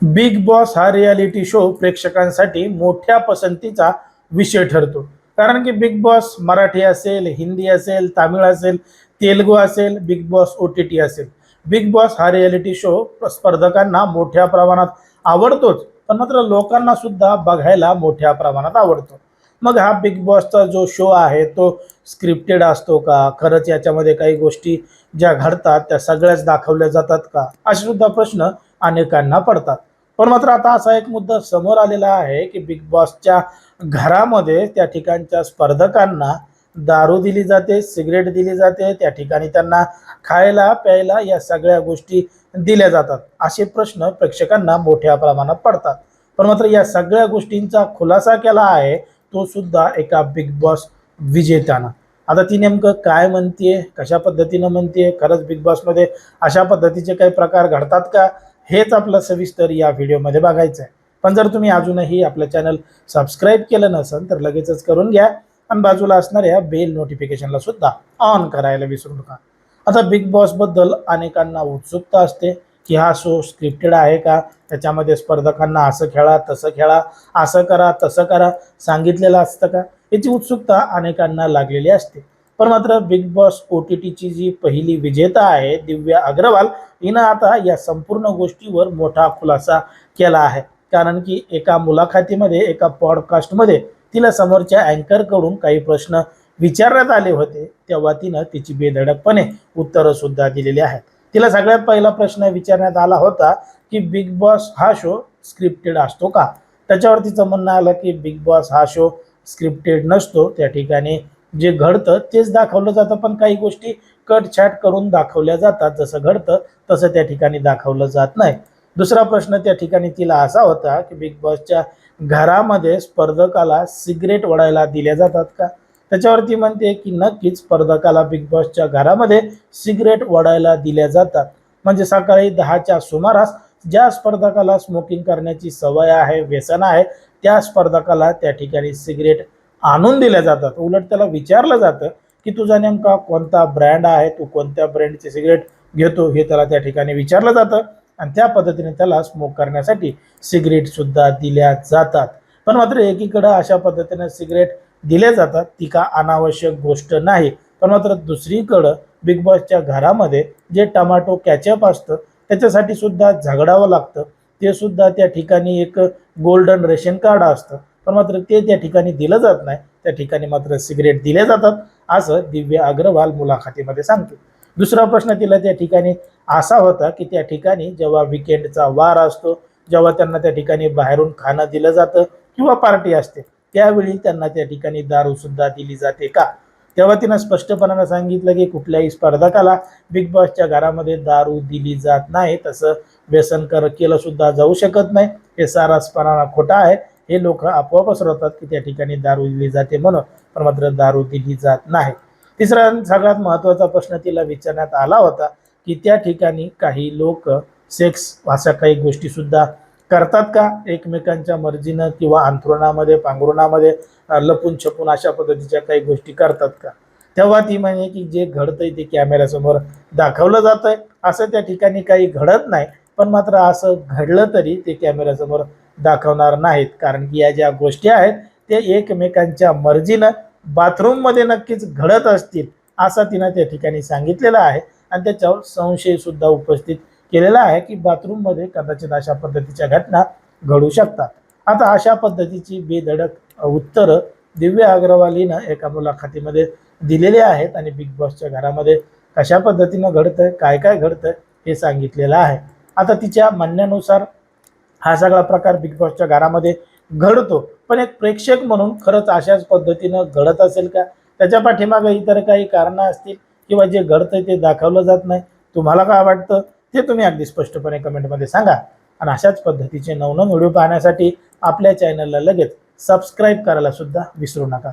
Big boss हा reality show प्रेक्षकांसाठी मोठ्या पसंतीचा विषय ठरतो. कारण की बिग बॉस मराठी असेल, हिंदी असेल, तामिळ असेल, तेलुगू असेल, बिग बॉस OTT असेल. बिग बॉस हा रियालिटी शो स्पर्धकांना मोठ्या प्रमाणात आवडतोच, पण मात्र लोकांना सुद्धा बघायला मोठ्या प्रमाणात आवडतो. मग हा बिग बॉसचा जो शो आहे तो स्क्रिप्टेड असतो का? खरंच याच्यामध्ये काही गोष्टी ज्या घडतात त्या सगळ्याच दाखवल्या जातात का? असे सुद्धा प्रश्न अनेकांना पडतात. पण मात्र आता असा एक मुद्दा समोर आलेला आहे की बिग बॉसच्या घरामध्ये त्या ठिकाणच्या स्पर्धकांना दारू दिली जाते, सिगरेट दिली जाते, त्या ठिकाणी त्यांना खायला प्यायला या सगळ्या गोष्टी दिल्या जातात. असे प्रश्न प्रेक्षकांना मोठ्या प्रमाणात पडतात. पण मात्र या सगळ्या गोष्टींचा खुलासा केला आहे तो सुद्धा एका बिग बॉस विजेत्यानं. आता ती नेमकं काय म्हणतीये, कशा पद्धतीनं म्हणतीये, खरंच बिग बॉसमध्ये अशा पद्धतीचे काही प्रकार घडतात का, हेच आपलं सविस्तर या व्हिडिओमध्ये बघायचं आहे. पण जर तुम्ही अजूनही आपलं चॅनल सबस्क्राईब केलं नसेल तर लगेचच करून घ्या आणि बाजूला असणाऱ्या बेल नोटिफिकेशनला सुद्धा ऑन करायला विसरू नका. आता बिग बॉसबद्दल अनेकांना उत्सुकता असते की हा शो स्क्रिप्टेड आहे का, त्याच्यामध्ये स्पर्धकांना असं खेळा, तसं खेळा, असं करा, तसं करा, सांगितलेलं असतं का, याची उत्सुकता अनेकांना लागलेली असते. पण मात्र बिग बॉस OTTची जी पहिली विजेता आहे दिव्या अग्रवाल, हिनं आता या संपूर्ण गोष्टीवर मोठा खुलासा केला आहे. कारण की एका मुलाखतीमध्ये, एका पॉडकास्टमध्ये तिला समोरच्या अँकरकडून काही प्रश्न विचारण्यात आले होते, तेव्हा तिनं तिची बेधडकपणे उत्तरं सुद्धा दिलेली आहेत. तिला सगळ्यात पहिला प्रश्न विचारण्यात आला होता की बिग बॉस हा शो स्क्रिप्टेड असतो का? त्याच्यावर तिचं म्हणणं आलं की बिग बॉस हा शो स्क्रिप्टेड नसतो. त्या ठिकाणी जे घडतं तेच दाखवलं जातं, पण काही गोष्टी कट-छाट करून दाखवल्या जातात. जसं घडतं तसं त्या ठिकाणी दाखवलं जात नाही. दुसरा प्रश्न त्या ठिकाणी तिला असा होता की बिग बॉसच्या घरामध्ये स्पर्धकाला सिगरेट ओढायला दिल्या जातात का? त्याच्यावरती म्हणते की नक्कीच स्पर्धकाला बिग बॉसच्या घरामध्ये सिगरेट ओढायला दिल्या जातात. म्हणजे सकाळी 10च्या सुमारास ज्या स्पर्धकाला स्मोकिंग करण्याची सवय आहे, व्यसन आहे, त्या स्पर्धकाला त्या ठिकाणी सिगरेट आणून दिल्या जातात. उलट त्याला विचारलं जातं की तुझा नेमका कोणता ब्रँड आहे, तू कोणत्या ब्रँडची सिगरेट घेतो, हे त्याला त्या ठिकाणी विचारलं जातं आणि त्या पद्धतीने त्याला स्मोक करण्यासाठी सिगरेट सुद्धा दिल्या जातात. पण मात्र एकीकडं अशा पद्धतीने सिगरेट दिल्या जातात ती का अनावश्यक गोष्ट नाही. पण मात्र दुसरीकडं बिग बॉसच्या घरामध्ये जे टमाटो कॅचअप असतं त्याच्यासाठी सुद्धा झगडावं लागतं. ते सुद्धा त्या ठिकाणी एक गोल्डन रेशन कार्ड असतं, पण मात्र ते त्या ठिकाणी दिलं जात नाही. त्या ठिकाणी मात्र सिगरेट दिले जातात, असं दिव्या अग्रवाल मुलाखतीमध्ये सांगते. दुसरा प्रश्न तिला त्या ठिकाणी असा होता की त्या ठिकाणी जेव्हा विकेंडचा वार असतो, जेव्हा त्यांना त्या ठिकाणी बाहेरून खाणं दिलं जातं किंवा पार्टी असते, त्यावेळी त्यांना त्या ठिकाणी दारू सुद्धा दिली जाते का? तेव्हा तिनं स्पष्टपणानं सांगितलं की कुठल्याही स्पर्धकाला बिग बॉसच्या घरामध्ये दारू दिली जात नाही, तसं व्यसन केलं सुद्धा जाऊ शकत नाही. हे सारासपणानं खोटं आहे. हे लोक अफवा पसरवतात की त्या ठिकाणी दारू दिली जाते म्हणून, पण मात्र दारू दिली जात नाही. तिसरा सगळ्यात महत्त्वाचा प्रश्न तिला विचारण्यात आला होता की त्या ठिकाणी काही लोक सेक्स अशा काही गोष्टी सुद्धा करतात का, एकमेकांच्या मर्जीनं किंवा अंथरुणामध्ये, पांघरुणामध्ये लपून छपून अशा पद्धतीच्या काही गोष्टी करतात का? तेव्हा ती म्हणे की जे घडतंय ते कॅमेऱ्यासमोर दाखवलं जातंय, असं त्या ठिकाणी काही घडत नाही. पण मात्र असं घडलं तरी ते कॅमेऱ्यासमोर दाखवणार नाहीत, कारण की या ज्या गोष्टी आहेत ते एकमेकांच्या मर्जीनं बाथरूममध्ये नक्कीच घडत असतील, असं तिनं त्या ठिकाणी सांगितलेलं आहे. आणि त्याच्यावर संशय सुद्धा उपस्थित केलेला आहे की बाथरूममध्ये कदाचित अशा पद्धतीच्या घटना घडू शकतात. आता अशा पद्धतीची बेधडक उत्तरं दिव्या अग्रवाल हिनं एका मुलाखतीमध्ये दिलेली आहेत आणि बिग बॉसच्या घरामध्ये कशा पद्धतीनं घडतंय, काय काय घडतंय हे सांगितलेलं आहे. आता तिच्या म्हणण्यानुसार हा सगळा प्रकार बिग बॉसच्या घरामध्ये घडतो, पण एक प्रेक्षक म्हणून खरंच अशाच पद्धतीनं घडत असेल का? त्याच्या पाठीमागे इतर काही कारणं असतील किंवा जे घडतंय ते दाखवलं जात नाही. तुम्हाला काय वाटतं ते तुम्ही अगदी स्पष्टपणे कमेंटमध्ये सांगा. आणि अशाच पद्धतीचे नवनवीन व्हिडिओ पाहण्यासाठी आपल्या चॅनलला लगेच सबस्क्राईब करायला सुद्धा विसरू नका.